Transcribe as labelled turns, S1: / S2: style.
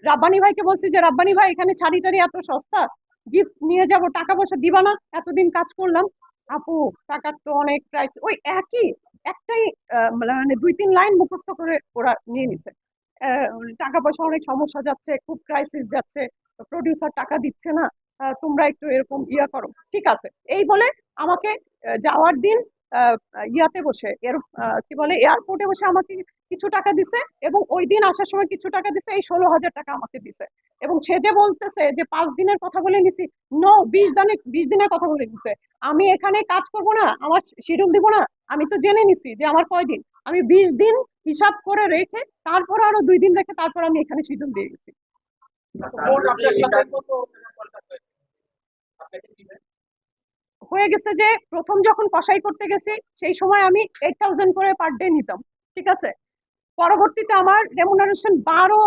S1: রাব্বানি ভাইকে বলছি যে রাব্বানি ভাই এখানে শাড়ি টাড়ি এত সস্তা, গিফট নিয়ে যাব, টাকা পয়সা দিবা না? এতদিন কাজ করলাম। আপু টাকার তো অনেক প্রাইস, ওই একই একটাই মানে 2-3 লাইন মুখস্থ করে ওরা নিয়ে নিছে। আহ, টাকা পয়সা অনেক সমস্যা যাচ্ছে, খুব ক্রাইসিস যাচ্ছে, প্রডিউসার টাকা দিচ্ছে না, তোমরা একটু এরকম ইয়া করো, ঠিক আছে এই বলে আমাকে যাওয়ার দিন আহ, ইয়াতে বসে কি বলে এয়ারপোর্টে বসে আমাকে কিছু টাকা দিছে, এবং ওই দিন আসার সময় কিছু টাকা দিছে, এই 16,000 টাকা আমাকে দিছে। এবং সে যে বলতেছে যে 5 দিনের কথা বলে নিছি, নো, 20 দিনের কথা বলে নিছে। আমি এখানে কাজ করব না, আমার শিডিউল দিব না? আমি তো জেনে নিছি যে আমার কয়দিন, আমি 20 দিন হিসাব করে রেখে তারপর আরো 2 দিন রেখে তারপর আমি এখানে শিডিউল দিয়ে গেছি। হয়ে গেছে যে প্রথম যখন কসাই করতে গেছি সেই সময় আমি 8,000 করে পার ডে নিতাম, ঠিক আছে। পরবর্তীতে আমার রেমুনারেশন 12